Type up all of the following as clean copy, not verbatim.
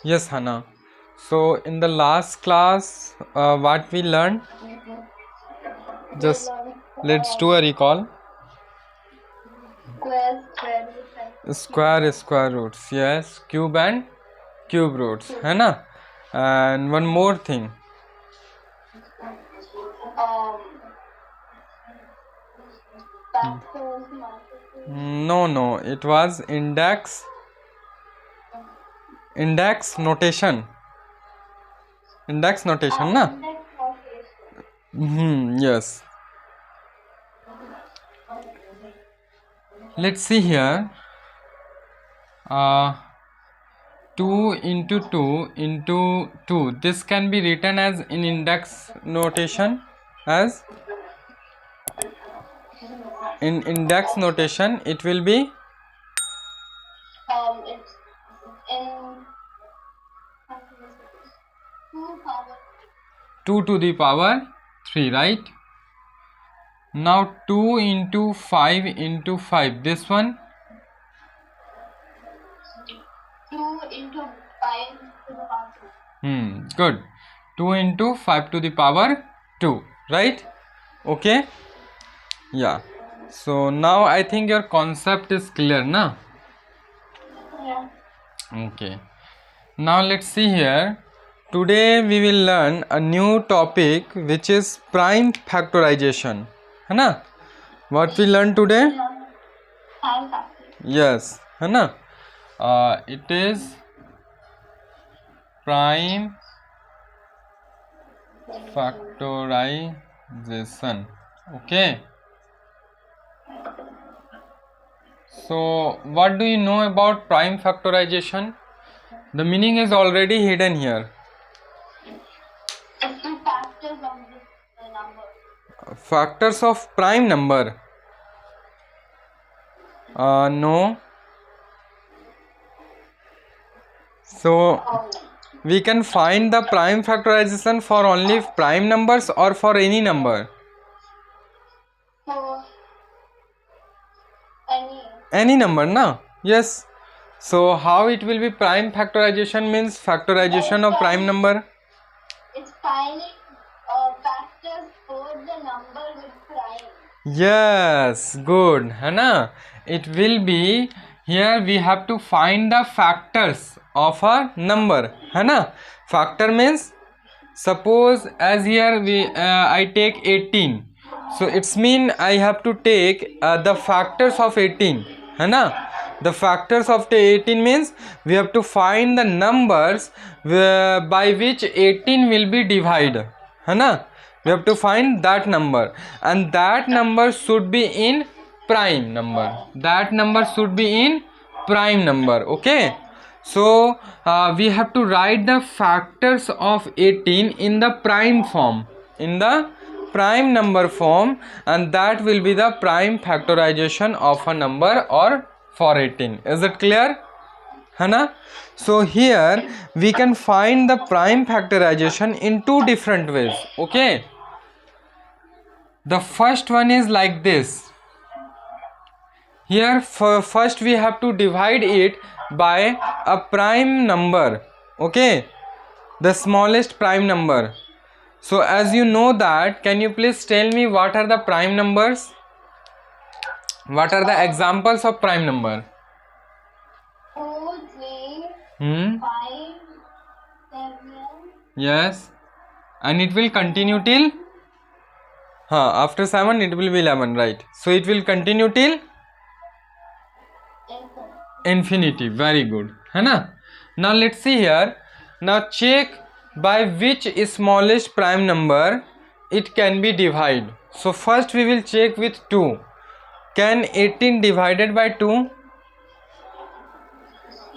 Yes, Hannah. So in the last class, what we learned, just let's do a recall. Square roots, yes, cube and cube roots, है ना? And one more thing. No, it was index notation. Index notation, na? Yes. Let's see here. 2 into 2 into 2. This can be written as in index notation as in index notation. It will be it's in 2 to the power 3, right? Now 2 into 5 into 5. This one 2 into 5 to the power 2. Good. 2 into 5 to the power 2, right? Okay. Yeah. So now I think your concept is clear, na? Yeah. Okay. Now let's see here. Today we will learn a new topic which is prime factorization. है ना? What we learn today? Prime factorization. Yes. है ना? It is prime factorization. Okay. So what do you know about prime factorization? The meaning is already hidden here. It's the factors of the number. Factors of prime number. No. So we can find the prime factorization for only prime numbers or for any number. For any number, na? Yes. So how it will be prime factorization means factorization of prime number? It's finding factors for the number with prime. Yes, good, है ना? It will be here we have to find the factors of a number, है ना? Factor means suppose as here I take 18, so it's mean I have to take the factors of 18, है ना? The factors of the 18 means we have to find the numbers by which 18 will be divided, है ना? We have to find that number, and that number should be in prime number. That number should be in prime number. Okay. So we have to write the factors of 18 in the prime form, in the prime number form, and that will be the prime factorization of a number or for 18. Is it clear? Hana? So here we can find the prime factorization in two different ways. Okay. The first one is like this. Here first we have to divide it by a prime number. Okay. The smallest prime number. So as you know that, can you please tell me what are the prime numbers? What are the examples of prime number? 2, 3, 5, 7. Yes. And it will continue till? After 7 it will be 11, right? So it will continue till? Infinity. Very good. है ना? Now let's see here. Now check by which smallest prime number it can be divided. So first we will check with 2. Can 18 divided by 2?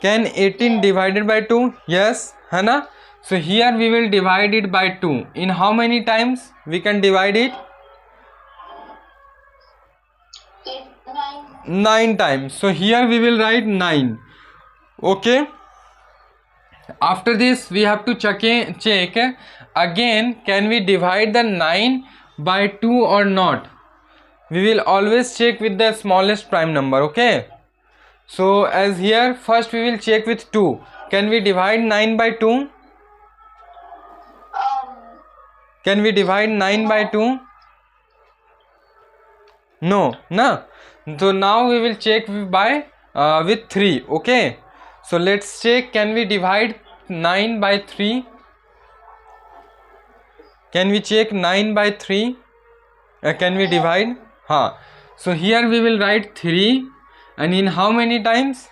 Can 18 divided by 2? Yes, है ना? So here we will divide it by 2. In how many times we can divide it? 9 times. So here we will write 9. Okay. After this we have to check again, can we divide the 9 by 2 or not? We will always check with the smallest prime number. Okay. So as here first we will check with 2. can we divide 9 by 2? Can we divide 9 by 2? No, no. So now we will check by with 3. Okay. So let's check. Can we divide 9 by 3? Can we check 9 by 3? Can we divide? Ha. So here we will write 3, and in how many times?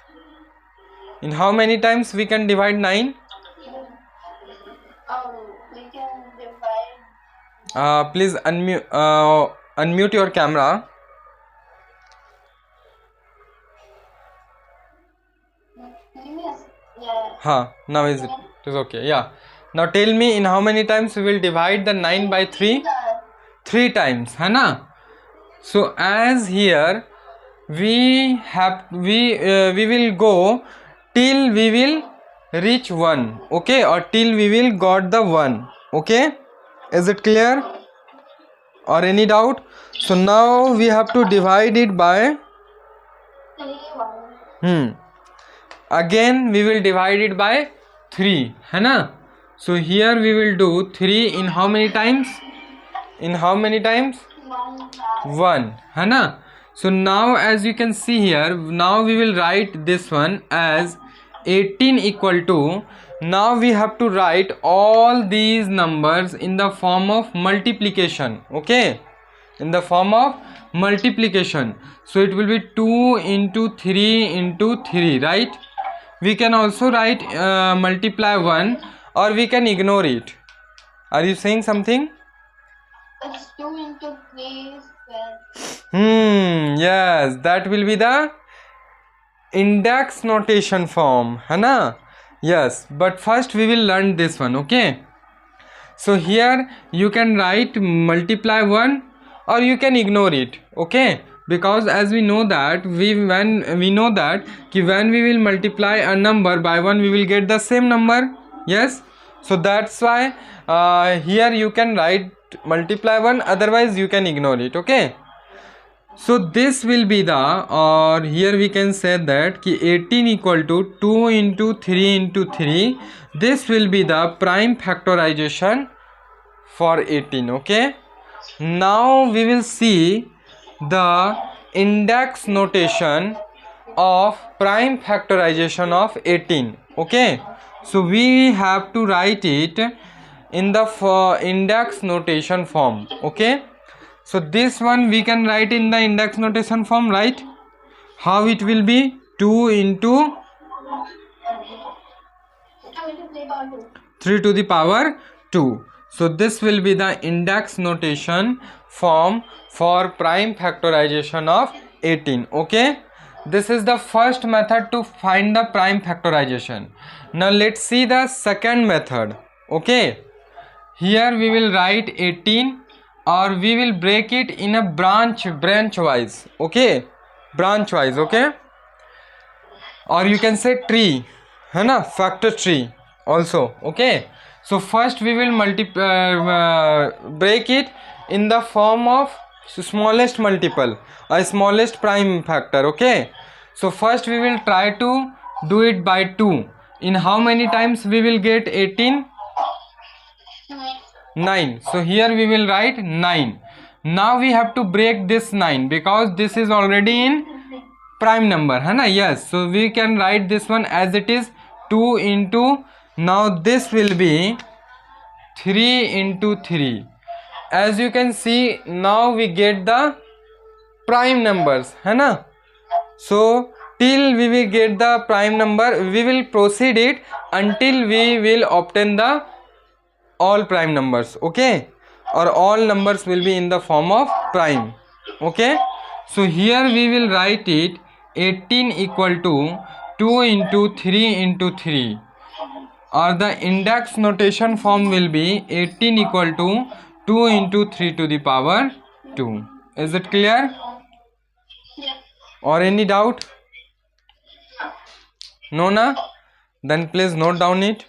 In how many times we can divide 9? We can divide. Please unmute your camera. Yeah. Ha. Now is it is okay. Yeah. Now tell me, in how many times we will divide the 9 by 3? 3 times, है ना? So as here we will go till we will reach 1, okay, or till we will got the 1, okay? Is it clear or any doubt? So now we have to divide it by 3, 1. Again we will divide it by 3, है ना? So here we will do 3 in how many times? In how many times? 1, है ना? So now as you can see here, now we will write this one as 18 equal to, now we have to write all these numbers in the form of multiplication, okay, in the form of multiplication. So it will be 2 into 3 into 3, right? We can also write multiply 1, or we can ignore it. Are you saying something? It's 2 into 3 square. Yes, that will be the index notation form, है ना? Yes, but first we will learn this one, okay? So here you can write multiply 1, or you can ignore it, okay? Because as we know that when we will multiply a number by 1, we will get the same number. Yes, so that's why here you can write multiply 1, otherwise you can ignore it, okay? So this will be the, or here we can say that ki 18 equal to 2 into 3 into 3. This will be the prime factorization for 18, okay? Now we will see the index notation of prime factorization of 18, okay? So we have to write it in the index notation form, okay? So this one we can write in the index notation form, right? How it will be? 2 into 3 to the power 2. So this will be the index notation form for prime factorization of 18, okay? This is the first method to find the prime factorization. Now let's see the second method, okay? Here we will write 18, or we will break it in a branch wise, okay, branch wise, okay, or you can say tree, है ना, factor tree also, okay? So first we will break it in the form of smallest multiple, or smallest prime factor, okay? So first we will try to do it by 2. In how many times we will get 18? 9. So here we will write 9. Now we have to break this 9, because this is already in prime number, है ना? Yes, so we can write this one as it is 2 into, now this will be 3 into 3. As you can see, now we get the prime numbers, है ना? So till we will get the prime number, we will proceed it until we will obtain the all prime numbers, okay, or all numbers will be in the form of prime, okay? So here we will write it 18 equal to 2 into 3 into 3, or the index notation form will be 18 equal to 2 into 3 to the power 2. Is it clear or any doubt? No, na? Then please note down it.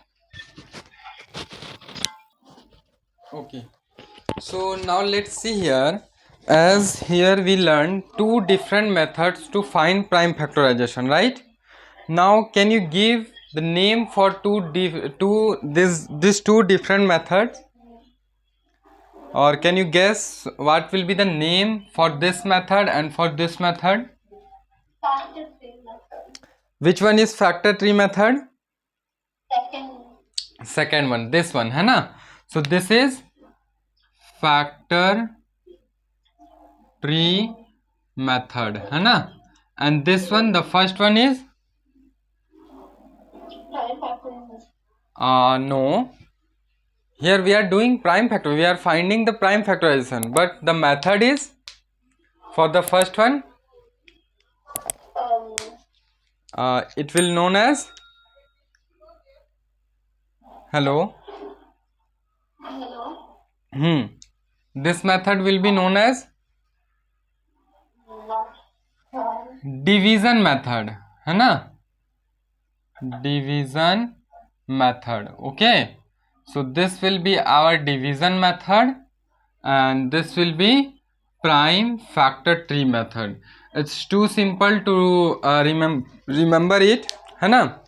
Okay, so now let's see here. As here we learned 2 different methods to find prime factorization, right? Now can you give the name for these two different methods? Or can you guess what will be the name for this method and for this method? Factor tree method. Which one is factor tree method? Second one, this one, है ना? So this is factor tree method, है ना? And this one, the first one is prime factorization. no. Here we are doing prime factor. We are finding the prime factorization, but the method is for the first one. It will known as hello. This method will be known as division method, है ना? Division method. Okay. So this will be our division method, and this will be prime factor tree method. It's too simple to remember it, है ना?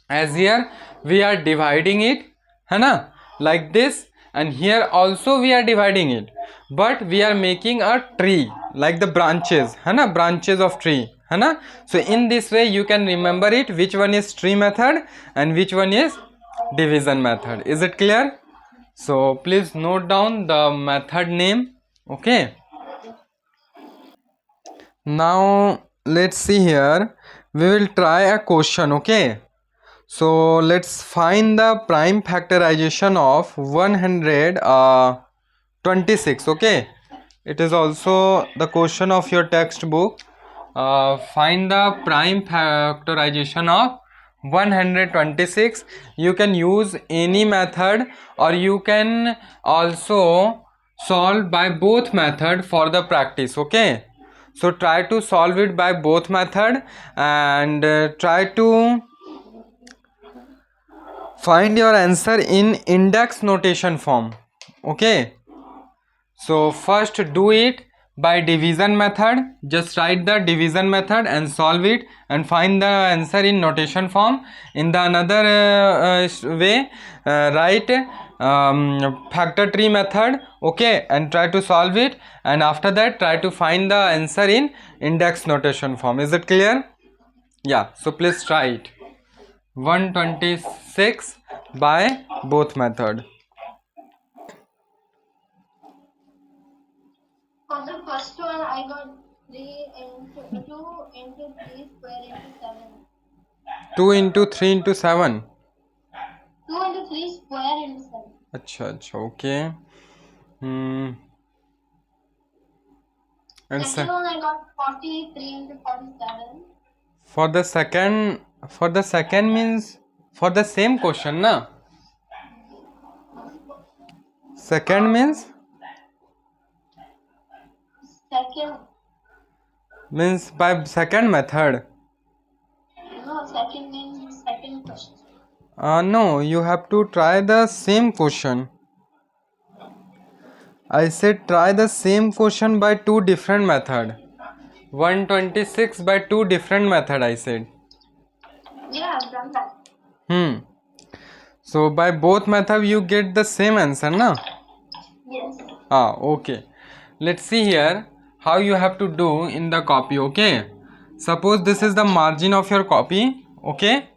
As here we are dividing it, है ना? Like this, and here also we are dividing it, but we are making a tree like the branches, है ना? Branches of tree, है ना? So in this way you can remember it, which one is tree method and which one is division method. Is it clear? So please note down the method name. Okay. Now let's see here. We will try a question. Okay. So let's find the prime factorization of 126. Okay. It is also the question of your textbook. Find the prime factorization of 126. You can use any method, or you can also solve by both method for the practice. Okay, so try to solve it by both method, and try to find your answer in index notation form. Okay, so first do it by division method. Just write the division method and solve it and find the answer in notation form. In the another way, write factor tree method. Okay, and try to solve it, and after that try to find the answer in index notation form. Is it clear? Yeah, so please try it. 126 by both method. For the first one, I got 2 into 3 square into 7. 2 into 3 into 7. 2 into 3 square into 7. अच्छा, okay. And second one, I got 43 into 47. For the second means for the same question, na? Second means? Second Means by second method. No, second means second question. No, you have to try the same question. I said try the same question by two different method. 126 by two different method, I said. Yeah, I've done that. So by both method you get the same answer, na? Yes. Okay. Let's see here how you have to do in the copy. Okay, suppose this is the margin of your copy. Okay,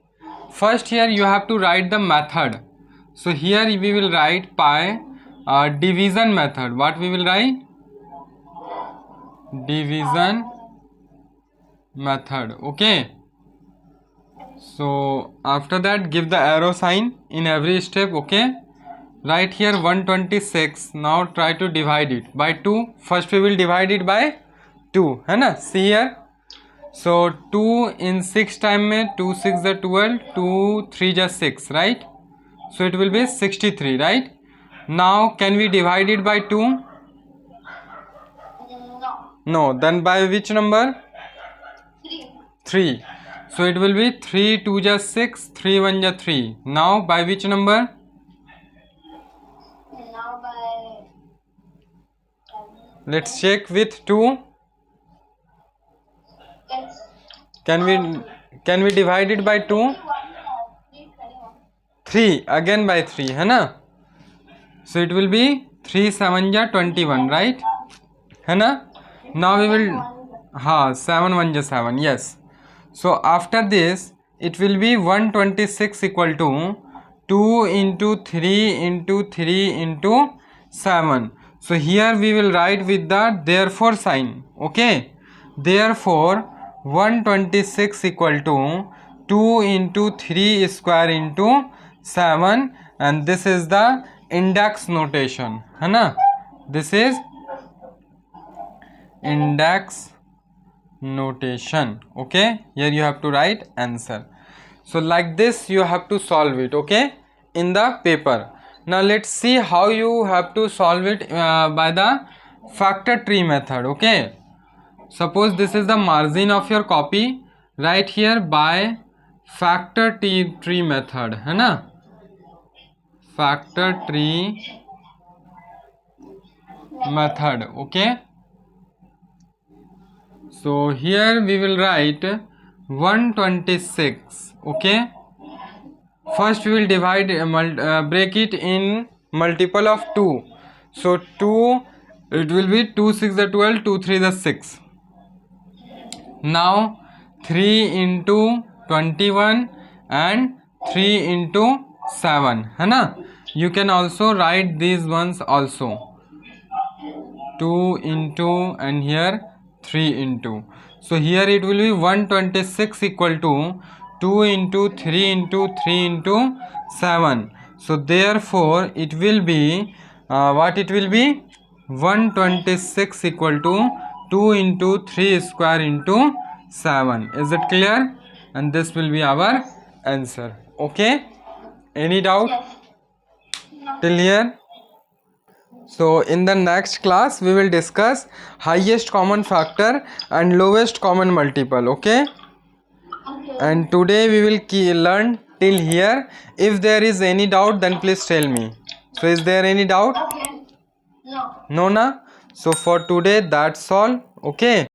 first here you have to write the method. So here we will write by division method. What we will write? Division method. Okay, so after that give the arrow sign in every step. Okay, right here 126. Now try to divide it by 2. First we will divide it by 2, है ना? See here. So 2 in 6 time में 2 6 the 12, 2 3 just 6, right? So it will be 63, right? Now can we divide it by 2? No. Then by which number? 3. So it will be 3 2 just 6, 3 1 just 3. Now by which number? Let's check with 2. Yes. Can we divide it by 2? 3 again by 3 है ना. So it will be 3 7 ja 21, right? है ना. Now we will 7 1 ja 7, yes. So after this it will be 126 equal to 2 into 3 into 3 into 7. So here we will write with the therefore sign. Okay, therefore 126 equal to 2 into 3 square into 7, and this is the index notation है ना. This is index notation. Okay, here you have to write answer. So like this you have to solve it, okay, in the paper. Now let's see how you have to solve it by the factor tree method. Okay, suppose this is the margin of your copy. Write here by factor tree method है ना. Factor tree method. Okay, so here we will write 126. Okay, first we will divide break it in multiple of 2. So 2, it will be 2 6 the 12, 2 3 the 6. Now 3 into 21 and 3 into 7 है ना. You can also write these ones also, 2 into and here 3 into. So here it will be 126 equal to 2 into 3 into 3 into 7. So therefore it will be what it will be, 126 equal to 2 into 3 square into 7. Is it clear? And this will be our answer. Okay, any doubt till here? So in the next class we will discuss highest common factor and lowest common multiple. Okay, Okay. and today we will learn till here. If there is any doubt then please tell me. So is there any doubt? Okay. No. No na. So for today that's all. Okay.